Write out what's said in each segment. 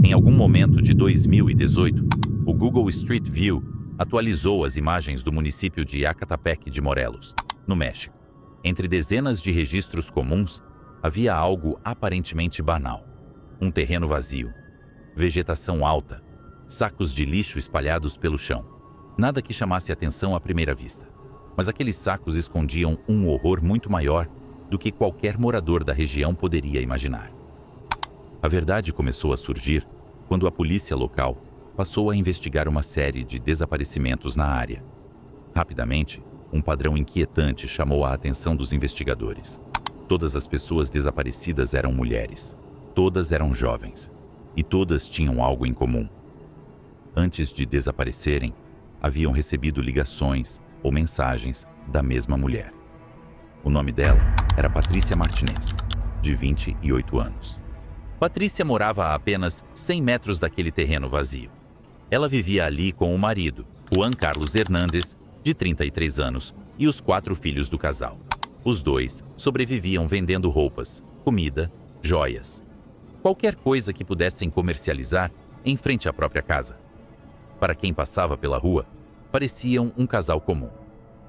Em algum momento de 2018, o Google Street View atualizou as imagens do município de Acatepec de Morelos, no México. Entre dezenas de registros comuns, havia algo aparentemente banal. Um terreno vazio, vegetação alta, sacos de lixo espalhados pelo chão. Nada que chamasse atenção à primeira vista. Mas aqueles sacos escondiam um horror muito maior do que qualquer morador da região poderia imaginar. A verdade começou a surgir quando a polícia local passou a investigar uma série de desaparecimentos na área. Rapidamente, um padrão inquietante chamou a atenção dos investigadores. Todas as pessoas desaparecidas eram mulheres. Todas eram jovens. E todas tinham algo em comum. Antes de desaparecerem, haviam recebido ligações ou mensagens da mesma mulher. O nome dela era Patrícia Martinez, de 28 anos. Patrícia morava a apenas 100 metros daquele terreno vazio. Ela vivia ali com o marido, Juan Carlos Hernández, de 33 anos, e os 4 filhos do casal. Os dois sobreviviam vendendo roupas, comida, joias. Qualquer coisa que pudessem comercializar em frente à própria casa. Para quem passava pela rua, pareciam um casal comum.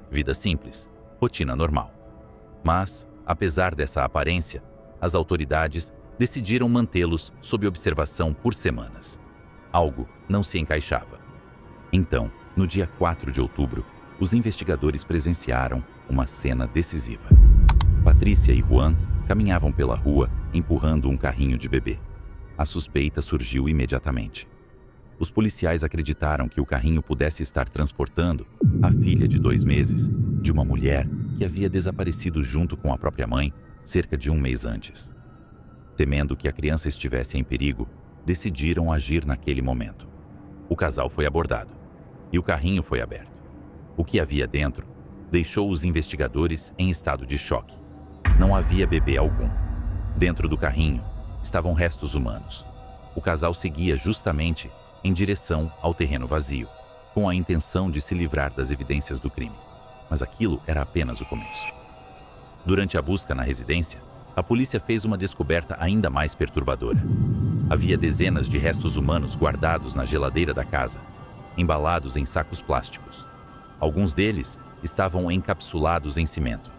Vida simples, rotina normal. Mas, apesar dessa aparência, as autoridades decidiram mantê-los sob observação por semanas. Algo não se encaixava. Então, no dia 4 de outubro, os investigadores presenciaram uma cena decisiva. Patrícia e Juan caminhavam pela rua empurrando um carrinho de bebê. A suspeita surgiu imediatamente. Os policiais acreditaram que o carrinho pudesse estar transportando a filha de 2 meses de uma mulher que havia desaparecido junto com a própria mãe cerca de 1 mês antes. Temendo que a criança estivesse em perigo, decidiram agir naquele momento. O casal foi abordado e o carrinho foi aberto. O que havia dentro deixou os investigadores em estado de choque. Não havia bebê algum. Dentro do carrinho estavam restos humanos. O casal seguia justamente em direção ao terreno vazio, com a intenção de se livrar das evidências do crime. Mas aquilo era apenas o começo. Durante a busca na residência, a polícia fez uma descoberta ainda mais perturbadora. Havia dezenas de restos humanos guardados na geladeira da casa, embalados em sacos plásticos. Alguns deles estavam encapsulados em cimento.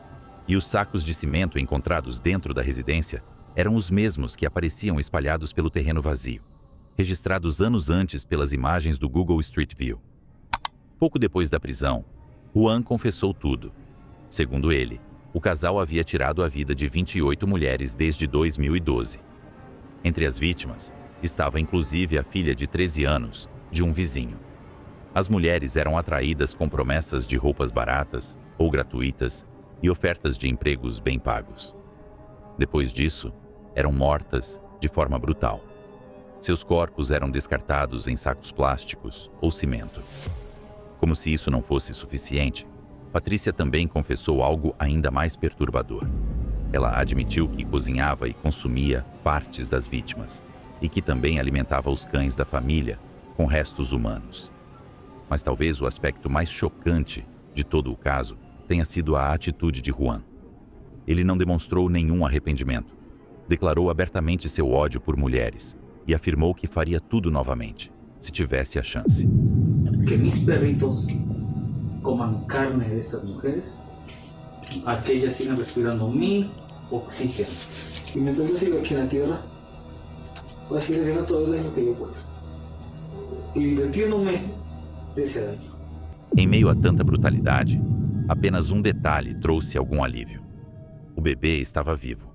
E os sacos de cimento encontrados dentro da residência eram os mesmos que apareciam espalhados pelo terreno vazio, registrados anos antes pelas imagens do Google Street View. Pouco depois da prisão, Juan confessou tudo. Segundo ele, o casal havia tirado a vida de 28 mulheres desde 2012. Entre as vítimas, estava inclusive a filha de 13 anos de um vizinho. As mulheres eram atraídas com promessas de roupas baratas ou gratuitas e ofertas de empregos bem pagos. Depois disso, eram mortas de forma brutal. Seus corpos eram descartados em sacos plásticos ou cimento. Como se isso não fosse suficiente, Patrícia também confessou algo ainda mais perturbador. Ela admitiu que cozinhava e consumia partes das vítimas e que também alimentava os cães da família com restos humanos. Mas talvez o aspecto mais chocante de todo o caso tenha sido a atitude de Juan. Ele não demonstrou nenhum arrependimento. Declarou abertamente seu ódio por mulheres e afirmou que faria tudo novamente, se tivesse a chance. Que mis perritos coman carne de estas mujeres, a que ellas sigan respirando mi oxígeno. Y mientras yo siga aquí en la tierra, voy a seguir haciendo todo el daño que yo pueda. Y divirtiéndome de ese daño. Em meio a tanta brutalidade, apenas um detalhe trouxe algum alívio. O bebê estava vivo.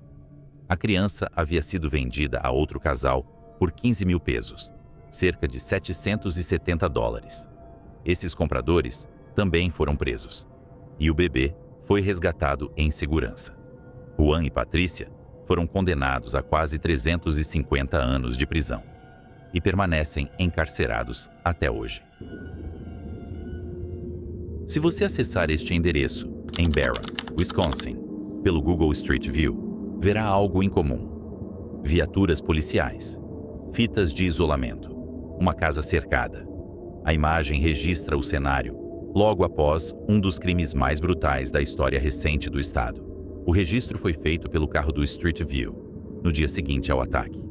A criança havia sido vendida a outro casal por 15 mil pesos, cerca de $770. Esses compradores também foram presos. E o bebê foi resgatado em segurança. Juan e Patrícia foram condenados a quase 350 anos de prisão e permanecem encarcerados até hoje. Se você acessar este endereço, em Barra, Wisconsin, pelo Google Street View, verá algo em comum. Viaturas policiais, fitas de isolamento, uma casa cercada. A imagem registra o cenário logo após um dos crimes mais brutais da história recente do estado. O registro foi feito pelo carro do Street View, no dia seguinte ao ataque.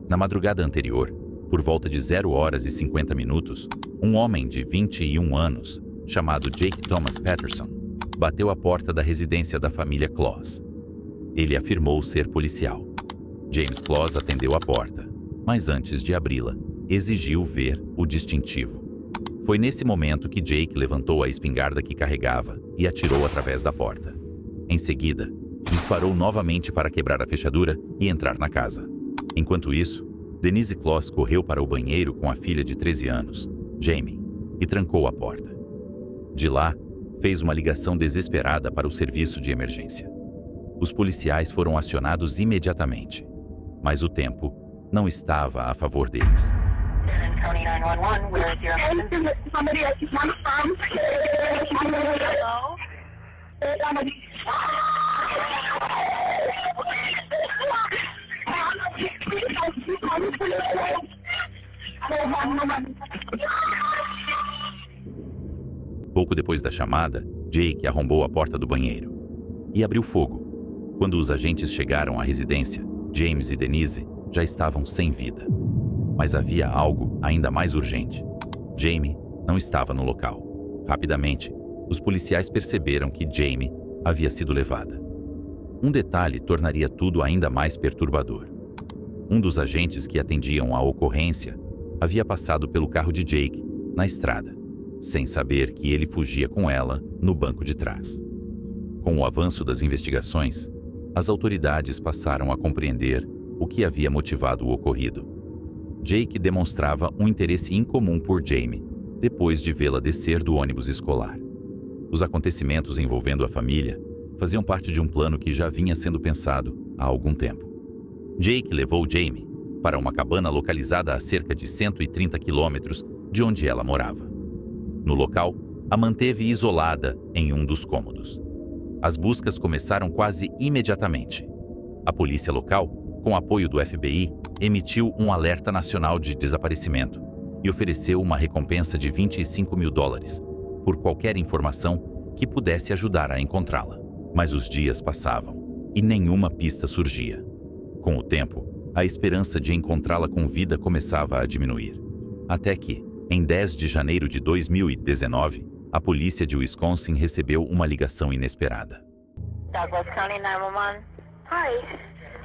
Na madrugada anterior, Por volta de 0h50, um homem de 21 anos, chamado Jake Thomas Patterson, bateu à porta da residência da família Claus. Ele afirmou ser policial. James Claus atendeu a porta, mas antes de abri-la, exigiu ver o distintivo. Foi nesse momento que Jake levantou a espingarda que carregava e atirou através da porta. Em seguida, disparou novamente para quebrar a fechadura e entrar na casa. Enquanto isso, Denise Claus correu para o banheiro com a filha de 13 anos, Jamie, e trancou a porta. De lá, fez uma ligação desesperada para o serviço de emergência. Os policiais foram acionados imediatamente, mas o tempo não estava a favor deles. County 911, where is your husband? Somebody I just want from. Hello? Pouco depois da chamada, Jake arrombou a porta do banheiro e abriu fogo. Quando os agentes chegaram à residência, James e Denise já estavam sem vida. Mas havia algo ainda mais urgente. Jamie não estava no local. Rapidamente, os policiais perceberam que Jamie havia sido levada. Um detalhe tornaria tudo ainda mais perturbador. Um dos agentes que atendiam à ocorrência havia passado pelo carro de Jake na estrada, sem saber que ele fugia com ela no banco de trás. Com o avanço das investigações, as autoridades passaram a compreender o que havia motivado o ocorrido. Jake demonstrava um interesse incomum por Jamie, depois de vê-la descer do ônibus escolar. Os acontecimentos envolvendo a família faziam parte de um plano que já vinha sendo pensado há algum tempo. Jake levou Jamie para uma cabana localizada a cerca de 130 quilômetros de onde ela morava. No local, a manteve isolada em um dos cômodos. As buscas começaram quase imediatamente. A polícia local, com apoio do FBI, emitiu um alerta nacional de desaparecimento e ofereceu uma recompensa de $25 mil por qualquer informação que pudesse ajudar a encontrá-la. Mas os dias passavam e nenhuma pista surgia. Com o tempo, a esperança de encontrá-la com vida começava a diminuir. Até que, em 10 de janeiro de 2019, a polícia de Wisconsin recebeu uma ligação inesperada. Douglas County 911. Hi,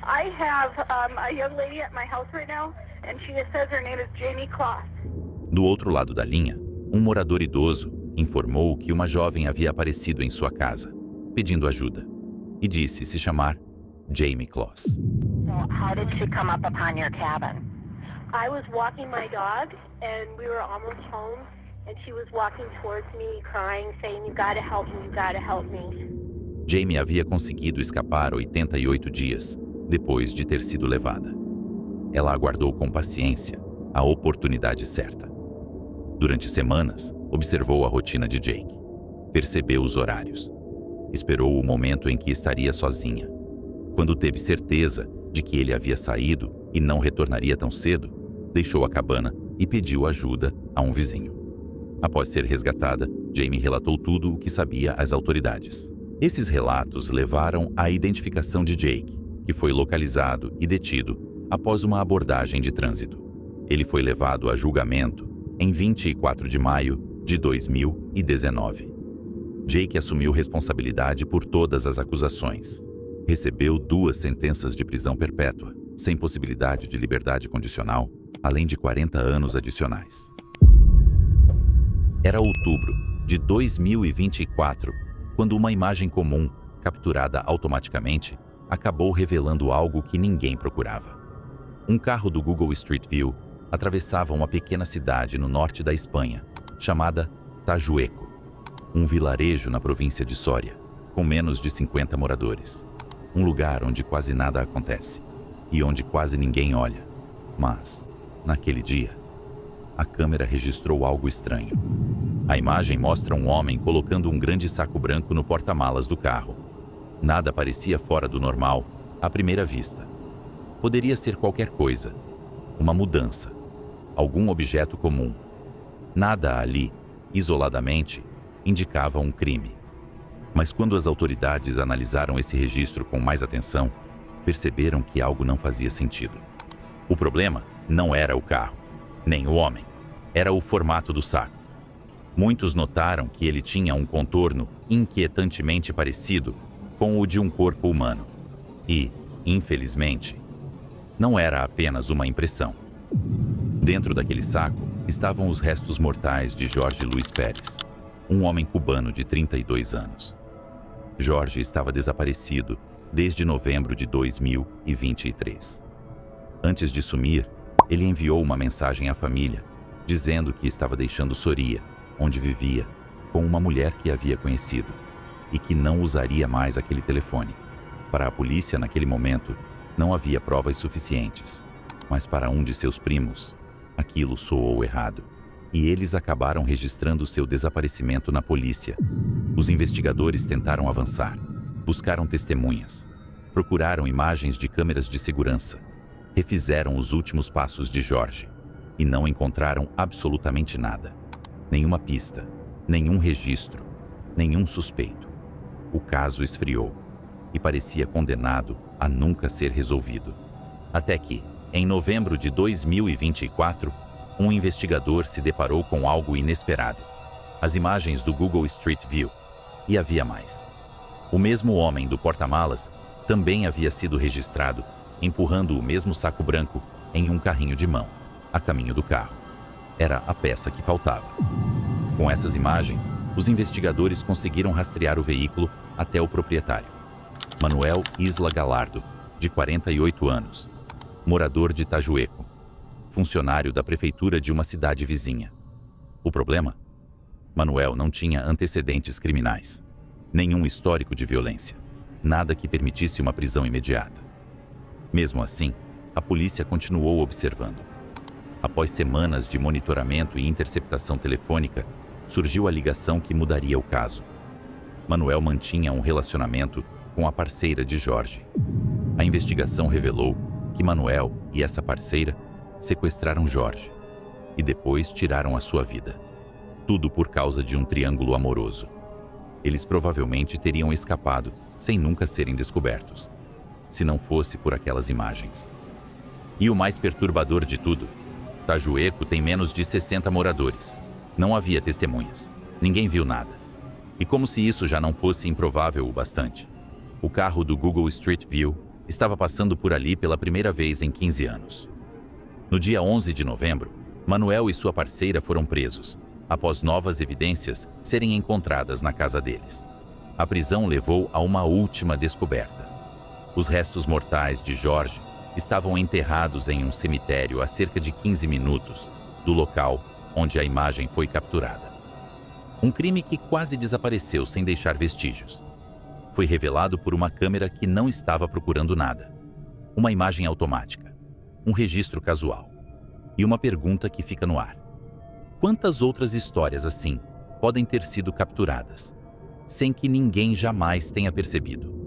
I have a young lady at my house right now, and she says her name is Jamie Claus. Do outro lado da linha, um morador idoso informou que uma jovem havia aparecido em sua casa, pedindo ajuda, e disse se chamar Jamie Claus. So how did she come up upon your cabin? I was walking my dog, and we were almost home, and she was walking towards me, crying, saying, "You gotta help me, you gotta help me." Jamie havia conseguido escapar 88 dias depois de ter sido levada. Ela aguardou com paciência a oportunidade certa. Durante semanas, observou a rotina de Jake. Percebeu os horários. Esperou o momento em que estaria sozinha. Quando teve certeza de que ele havia saído e não retornaria tão cedo, deixou a cabana e pediu ajuda a um vizinho. Após ser resgatada, Jamie relatou tudo o que sabia às autoridades. Esses relatos levaram à identificação de Jake, que foi localizado e detido após uma abordagem de trânsito. Ele foi levado a julgamento em 24 de maio de 2019. Jake assumiu responsabilidade por todas as acusações. Recebeu 2 sentenças de prisão perpétua, sem possibilidade de liberdade condicional, além de 40 anos adicionais. Era outubro de 2024, quando uma imagem comum, capturada automaticamente, acabou revelando algo que ninguém procurava. Um carro do Google Street View atravessava uma pequena cidade no norte da Espanha, chamada Tajueco, um vilarejo na província de Soria, com menos de 50 moradores. Um lugar onde quase nada acontece e onde quase ninguém olha. Mas, naquele dia, a câmera registrou algo estranho. A imagem mostra um homem colocando um grande saco branco no porta-malas do carro. Nada parecia fora do normal à primeira vista. Poderia ser qualquer coisa, uma mudança, algum objeto comum. Nada ali, isoladamente, indicava um crime. Mas quando as autoridades analisaram esse registro com mais atenção, perceberam que algo não fazia sentido. O problema não era o carro, nem o homem. Era o formato do saco. Muitos notaram que ele tinha um contorno inquietantemente parecido com o de um corpo humano. E, infelizmente, não era apenas uma impressão. Dentro daquele saco estavam os restos mortais de Jorge Luiz Pérez, um homem cubano de 32 anos. Jorge estava desaparecido desde novembro de 2023. Antes de sumir, ele enviou uma mensagem à família, dizendo que estava deixando Soria, onde vivia, com uma mulher que havia conhecido, e que não usaria mais aquele telefone. Para a polícia, naquele momento, não havia provas suficientes, mas para um de seus primos, aquilo soou errado, e eles acabaram registrando seu desaparecimento na polícia. Os investigadores tentaram avançar, buscaram testemunhas, procuraram imagens de câmeras de segurança, refizeram os últimos passos de Jorge e não encontraram absolutamente nada. Nenhuma pista, nenhum registro, nenhum suspeito. O caso esfriou e parecia condenado a nunca ser resolvido. Até que, em novembro de 2024, um investigador se deparou com algo inesperado. As imagens do Google Street View. E havia mais. O mesmo homem do porta-malas também havia sido registrado empurrando o mesmo saco branco em um carrinho de mão, a caminho do carro. Era a peça que faltava. Com essas imagens, os investigadores conseguiram rastrear o veículo até o proprietário. Manuel Isla Galardo, de 48 anos, morador de Itajueco, funcionário da prefeitura de uma cidade vizinha. O problema? Manuel não tinha antecedentes criminais, nenhum histórico de violência, nada que permitisse uma prisão imediata. Mesmo assim, a polícia continuou observando. Após semanas de monitoramento e interceptação telefônica, surgiu a ligação que mudaria o caso. Manuel mantinha um relacionamento com a parceira de Jorge. A investigação revelou que Manuel e essa parceira sequestraram Jorge e depois tiraram a sua vida. Tudo por causa de um triângulo amoroso. Eles provavelmente teriam escapado sem nunca serem descobertos, se não fosse por aquelas imagens. E o mais perturbador de tudo, Itajueco tem menos de 60 moradores. Não havia testemunhas. Ninguém viu nada. E como se isso já não fosse improvável o bastante, o carro do Google Street View estava passando por ali pela primeira vez em 15 anos. No dia 11 de novembro, Manuel e sua parceira foram presos, após novas evidências serem encontradas na casa deles. A prisão levou a uma última descoberta. Os restos mortais de Jorge estavam enterrados em um cemitério a cerca de 15 minutos do local onde a imagem foi capturada. Um crime que quase desapareceu sem deixar vestígios. Foi revelado por uma câmera que não estava procurando nada. Uma imagem automática, um registro casual e uma pergunta que fica no ar. Quantas outras histórias assim podem ter sido capturadas, sem que ninguém jamais tenha percebido?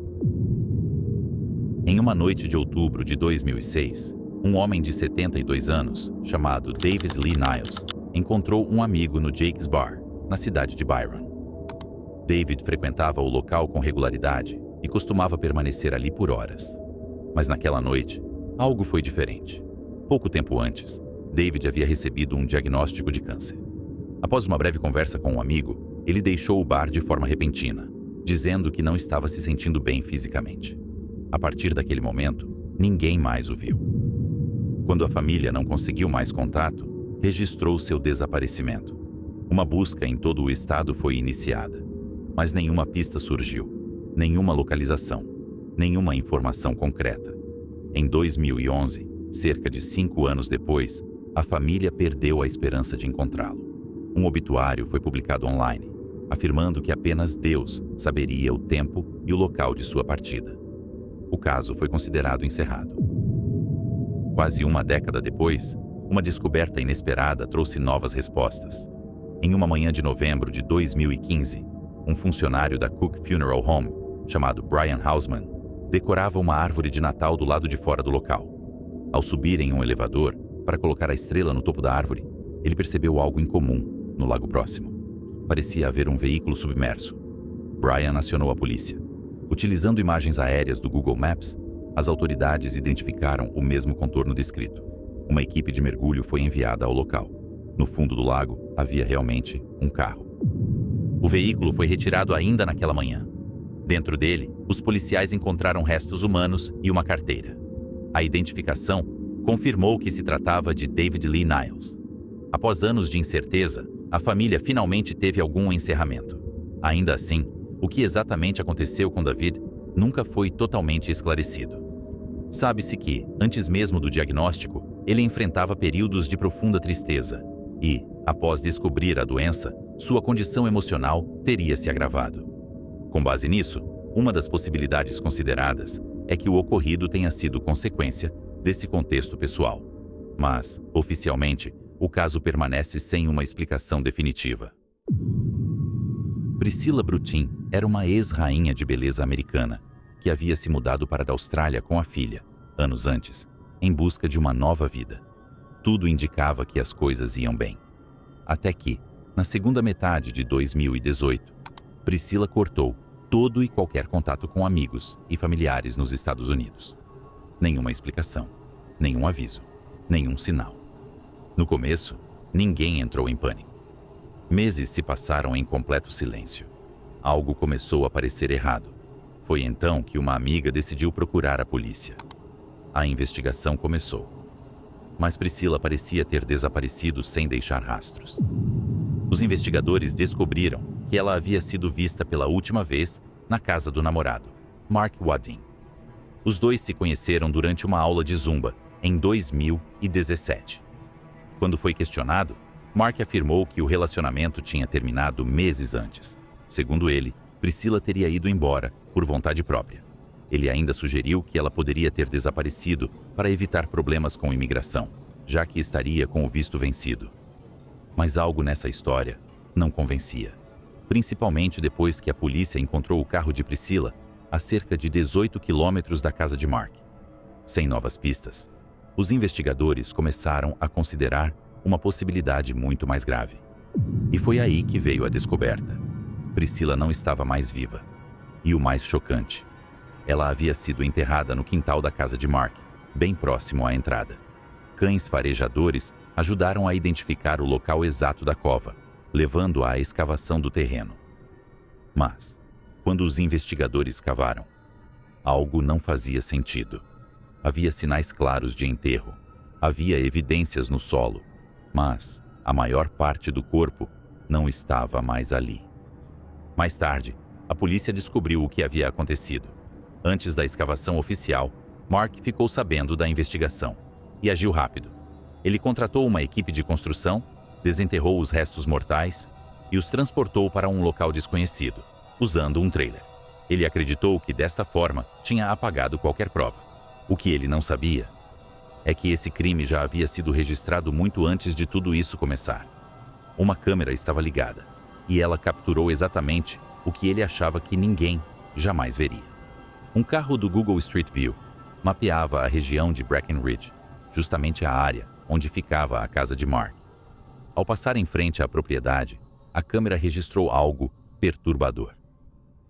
Em uma noite de outubro de 2006, um homem de 72 anos, chamado David Lee Niles, encontrou um amigo no Jake's Bar, na cidade de Byron. David frequentava o local com regularidade e costumava permanecer ali por horas. Mas naquela noite, algo foi diferente. Pouco tempo antes, David havia recebido um diagnóstico de câncer. Após uma breve conversa com um amigo, ele deixou o bar de forma repentina, dizendo que não estava se sentindo bem fisicamente. A partir daquele momento, ninguém mais o viu. Quando a família não conseguiu mais contato, registrou seu desaparecimento. Uma busca em todo o estado foi iniciada, mas nenhuma pista surgiu, nenhuma localização, nenhuma informação concreta. Em 2011, cerca de 5 anos depois, a família perdeu a esperança de encontrá-lo. Um obituário foi publicado online, afirmando que apenas Deus saberia o tempo e o local de sua partida. O caso foi considerado encerrado. Quase uma década depois, uma descoberta inesperada trouxe novas respostas. Em uma manhã de novembro de 2015, um funcionário da Cook Funeral Home, chamado Brian Hausman, decorava uma árvore de Natal do lado de fora do local. Ao subir em um elevador para colocar a estrela no topo da árvore, ele percebeu algo incomum no lago próximo. Parecia haver um veículo submerso. Brian acionou a polícia. Utilizando imagens aéreas do Google Maps, as autoridades identificaram o mesmo contorno descrito. Uma equipe de mergulho foi enviada ao local. No fundo do lago havia realmente um carro. O veículo foi retirado ainda naquela manhã. Dentro dele, os policiais encontraram restos humanos e uma carteira. A identificação confirmou que se tratava de David Lee Niles. Após anos de incerteza, a família finalmente teve algum encerramento. Ainda assim, o que exatamente aconteceu com David nunca foi totalmente esclarecido. Sabe-se que, antes mesmo do diagnóstico, ele enfrentava períodos de profunda tristeza e, após descobrir a doença, sua condição emocional teria se agravado. Com base nisso, uma das possibilidades consideradas é que o ocorrido tenha sido consequência desse contexto pessoal. Mas, oficialmente, o caso permanece sem uma explicação definitiva. Priscilla Brutin era uma ex-rainha de beleza americana que havia se mudado para a Austrália com a filha, anos antes, em busca de uma nova vida. Tudo indicava que as coisas iam bem. Até que, na segunda metade de 2018, Priscilla cortou todo e qualquer contato com amigos e familiares nos Estados Unidos. Nenhuma explicação, nenhum aviso, nenhum sinal. No começo, ninguém entrou em pânico. Meses se passaram em completo silêncio. Algo começou a parecer errado. Foi então que uma amiga decidiu procurar a polícia. A investigação começou. Mas Priscilla parecia ter desaparecido sem deixar rastros. Os investigadores descobriram que ela havia sido vista pela última vez na casa do namorado, Mark Wading. Os dois se conheceram durante uma aula de zumba em 2017. Quando foi questionado, Mark afirmou que o relacionamento tinha terminado meses antes. Segundo ele, Priscilla teria ido embora por vontade própria. Ele ainda sugeriu que ela poderia ter desaparecido para evitar problemas com imigração, já que estaria com o visto vencido. Mas algo nessa história não convencia, principalmente depois que a polícia encontrou o carro de Priscilla a cerca de 18 quilômetros da casa de Mark. Sem novas pistas, os investigadores começaram a considerar uma possibilidade muito mais grave. E foi aí que veio a descoberta. Priscilla não estava mais viva. E o mais chocante, ela havia sido enterrada no quintal da casa de Mark, bem próximo à entrada. Cães farejadores ajudaram a identificar o local exato da cova, levando à escavação do terreno. Mas, quando os investigadores cavaram, algo não fazia sentido. Havia sinais claros de enterro, havia evidências no solo, mas a maior parte do corpo não estava mais ali. Mais tarde, a polícia descobriu o que havia acontecido. Antes da escavação oficial, Mark ficou sabendo da investigação e agiu rápido. Ele contratou uma equipe de construção, desenterrou os restos mortais e os transportou para um local desconhecido, usando um trailer. Ele acreditou que desta forma tinha apagado qualquer prova. O que ele não sabia é que esse crime já havia sido registrado muito antes de tudo isso começar. Uma câmera estava ligada e ela capturou exatamente o que ele achava que ninguém jamais veria. Um carro do Google Street View mapeava a região de Breckenridge, justamente a área onde ficava a casa de Mark. Ao passar em frente à propriedade, a câmera registrou algo perturbador.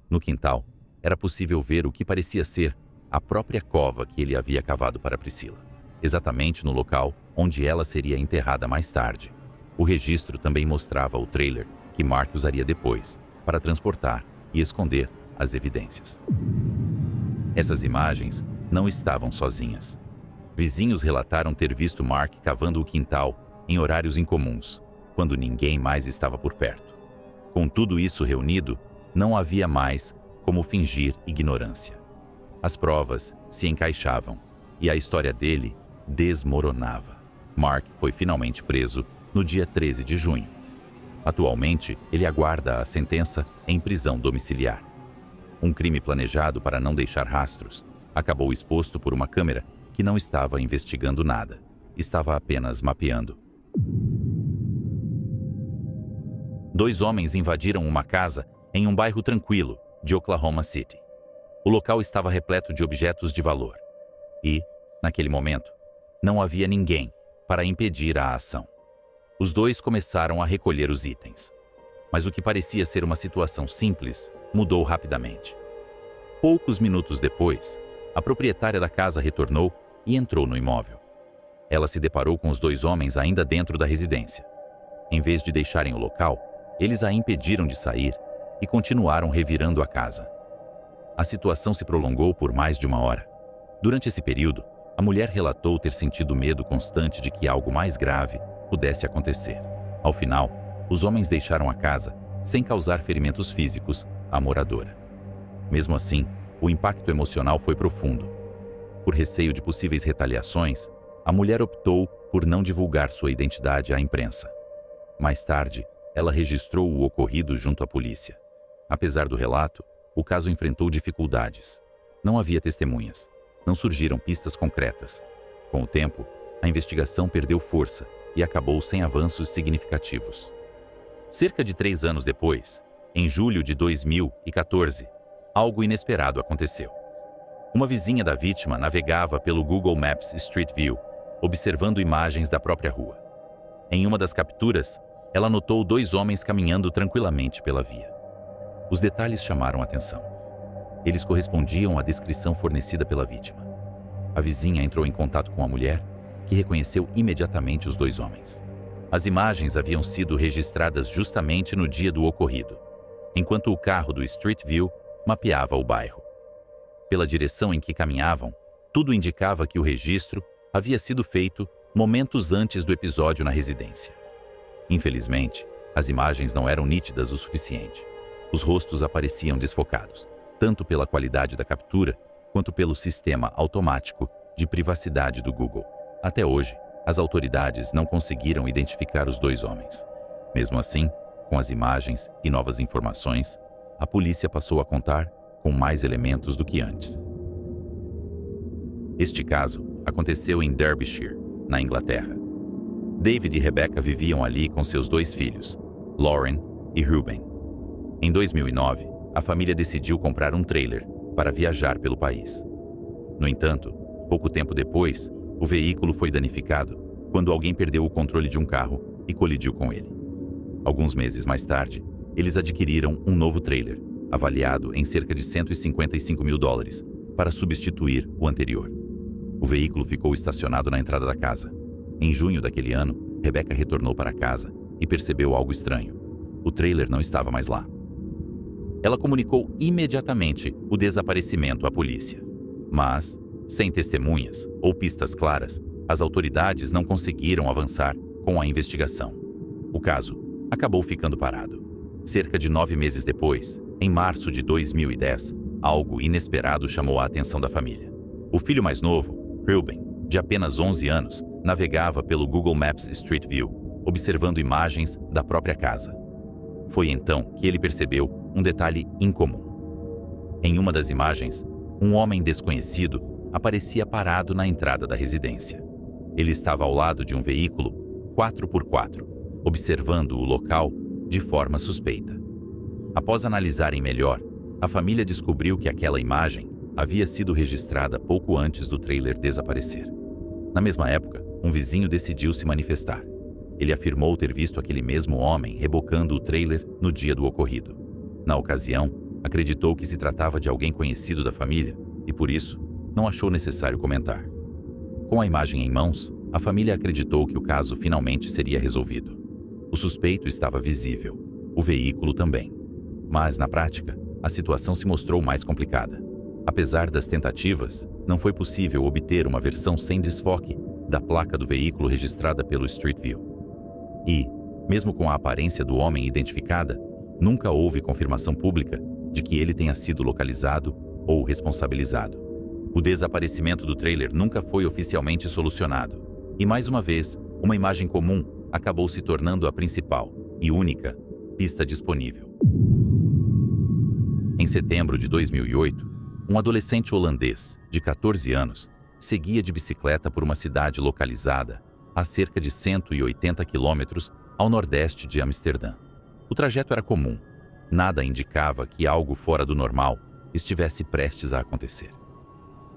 No quintal, era possível ver o que parecia ser a própria cova que ele havia cavado para Priscilla, exatamente no local onde ela seria enterrada mais tarde. O registro também mostrava o trailer que Mark usaria depois para transportar e esconder as evidências. Essas imagens não estavam sozinhas. Vizinhos relataram ter visto Mark cavando o quintal em horários incomuns, quando ninguém mais estava por perto. Com tudo isso reunido, não havia mais como fingir ignorância. As provas se encaixavam e a história dele desmoronava. Mark foi finalmente preso no dia 13 de junho. Atualmente, ele aguarda a sentença em prisão domiciliar. Um crime planejado para não deixar rastros acabou exposto por uma câmera que não estava investigando nada, estava apenas mapeando. 2 homens invadiram uma casa em um bairro tranquilo de Oklahoma City. O local estava repleto de objetos de valor e, naquele momento, não havia ninguém para impedir a ação. Os 2 começaram a recolher os itens, mas o que parecia ser uma situação simples mudou rapidamente. Poucos minutos depois, a proprietária da casa retornou e entrou no imóvel. ela se deparou com os 2 homens ainda dentro da residência. Em vez de deixarem o local, eles a impediram de sair e continuaram revirando a casa. A situação se prolongou por mais de 1 hora. Durante esse período, a mulher relatou ter sentido medo constante de que algo mais grave pudesse acontecer. Ao final, os homens deixaram a casa sem causar ferimentos físicos à moradora. Mesmo assim, o impacto emocional foi profundo. Por receio de possíveis retaliações, a mulher optou por não divulgar sua identidade à imprensa. Mais tarde, ela registrou o ocorrido junto à polícia. Apesar do relato, o caso enfrentou dificuldades. Não havia testemunhas. Não surgiram pistas concretas. Com o tempo, a investigação perdeu força e acabou sem avanços significativos. Cerca de 3 anos depois, em julho de 2014, algo inesperado aconteceu. Uma vizinha da vítima navegava pelo Google Maps Street View, observando imagens da própria rua. Em uma das capturas, ela notou 2 homens caminhando tranquilamente pela via. Os detalhes chamaram a atenção. Eles correspondiam à descrição fornecida pela vítima. A vizinha entrou em contato com a mulher, que reconheceu imediatamente os 2 homens. As imagens haviam sido registradas justamente no dia do ocorrido, enquanto o carro do Street View mapeava o bairro. Pela direção em que caminhavam, tudo indicava que o registro havia sido feito momentos antes do episódio na residência. Infelizmente, as imagens não eram nítidas o suficiente. Os rostos apareciam desfocados, tanto pela qualidade da captura, quanto pelo sistema automático de privacidade do Google. Até hoje, as autoridades não conseguiram identificar os 2 homens. Mesmo assim, com as imagens e novas informações, a polícia passou a contar com mais elementos do que antes. Este caso aconteceu em Derbyshire, na Inglaterra. David e Rebecca viviam ali com seus 2 filhos, Lauren e Ruben. Em 2009, a família decidiu comprar um trailer para viajar pelo país. No entanto, pouco tempo depois, o veículo foi danificado quando alguém perdeu o controle de um carro e colidiu com ele. Alguns meses mais tarde, eles adquiriram um novo trailer, avaliado em cerca de $155 mil, para substituir o anterior. O veículo ficou estacionado na entrada da casa. Em junho daquele ano, Rebecca retornou para casa e percebeu algo estranho. O trailer não estava mais lá. Ela comunicou imediatamente o desaparecimento à polícia. Mas, sem testemunhas ou pistas claras, as autoridades não conseguiram avançar com a investigação. O caso acabou ficando parado. Cerca de 9 meses depois, em março de 2010, algo inesperado chamou a atenção da família. O filho mais novo, Ruben, de apenas 11 anos, navegava pelo Google Maps Street View, observando imagens da própria casa. Foi então que ele percebeu um detalhe incomum. Em uma das imagens, um homem desconhecido aparecia parado na entrada da residência. Ele estava ao lado de um veículo 4x4, observando o local de forma suspeita. Após analisarem melhor, a família descobriu que aquela imagem havia sido registrada pouco antes do trailer desaparecer. Na mesma época, um vizinho decidiu se manifestar. Ele afirmou ter visto aquele mesmo homem rebocando o trailer no dia do ocorrido. Na ocasião, acreditou que se tratava de alguém conhecido da família e, por isso, não achou necessário comentar. Com a imagem em mãos, a família acreditou que o caso finalmente seria resolvido. O suspeito estava visível, o veículo também. Mas, na prática, a situação se mostrou mais complicada. Apesar das tentativas, não foi possível obter uma versão sem desfoque da placa do veículo registrada pelo Street View. E, mesmo com a aparência do homem identificada, nunca houve confirmação pública de que ele tenha sido localizado ou responsabilizado. O desaparecimento do trailer nunca foi oficialmente solucionado. E, mais uma vez, uma imagem comum acabou se tornando a principal e única pista disponível. Em setembro de 2008, um adolescente holandês, de 14 anos, seguia de bicicleta por uma cidade localizada a cerca de 180 quilômetros ao nordeste de Amsterdã. O trajeto era comum. Nada indicava que algo fora do normal estivesse prestes a acontecer.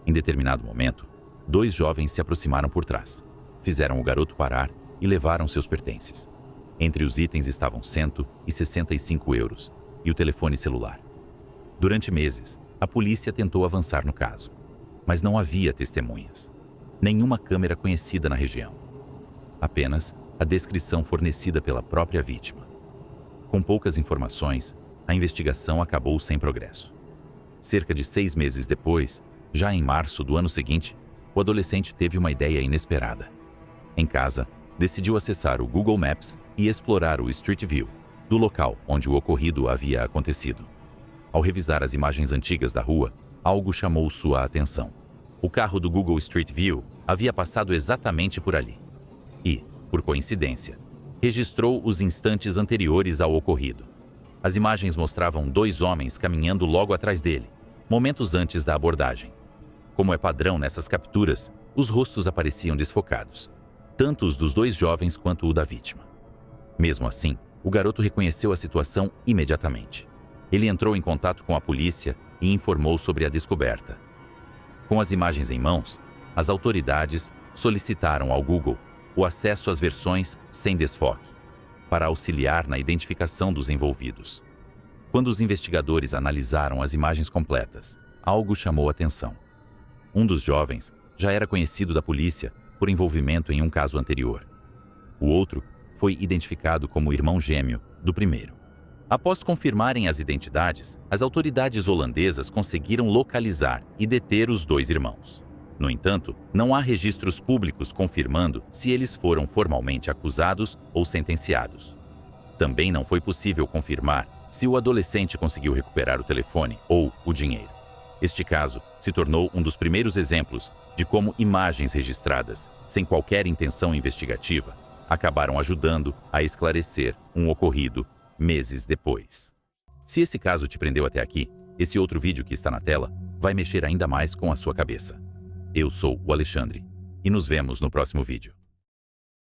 Em determinado momento, 2 jovens se aproximaram por trás, fizeram o garoto parar e levaram seus pertences. Entre os itens estavam €165 e o telefone celular. Durante meses, a polícia tentou avançar no caso, mas não havia testemunhas. Nenhuma câmera conhecida na região. Apenas a descrição fornecida pela própria vítima. Com poucas informações, a investigação acabou sem progresso. Cerca de 6 meses depois, já em março do ano seguinte, o adolescente teve uma ideia inesperada. Em casa, decidiu acessar o Google Maps e explorar o Street View, do local onde o ocorrido havia acontecido. Ao revisar as imagens antigas da rua, algo chamou sua atenção. O carro do Google Street View havia passado exatamente por ali. E, por coincidência, registrou os instantes anteriores ao ocorrido. As imagens mostravam 2 homens caminhando logo atrás dele, momentos antes da abordagem. Como é padrão nessas capturas, os rostos apareciam desfocados, tanto os dos 2 jovens quanto o da vítima. Mesmo assim, o garoto reconheceu a situação imediatamente. Ele entrou em contato com a polícia e informou sobre a descoberta. Com as imagens em mãos, as autoridades solicitaram ao Google o acesso às versões sem desfoque, para auxiliar na identificação dos envolvidos. Quando os investigadores analisaram as imagens completas, algo chamou a atenção. Um dos jovens já era conhecido da polícia por envolvimento em um caso anterior. O outro foi identificado como irmão gêmeo do primeiro. Após confirmarem as identidades, as autoridades holandesas conseguiram localizar e deter os 2 irmãos. No entanto, não há registros públicos confirmando se eles foram formalmente acusados ou sentenciados. Também não foi possível confirmar se o adolescente conseguiu recuperar o telefone ou o dinheiro. Este caso se tornou um dos primeiros exemplos de como imagens registradas, sem qualquer intenção investigativa, acabaram ajudando a esclarecer um ocorrido meses depois. Se esse caso te prendeu até aqui, esse outro vídeo que está na tela vai mexer ainda mais com a sua cabeça. Eu sou o Alexandre e nos vemos no próximo vídeo.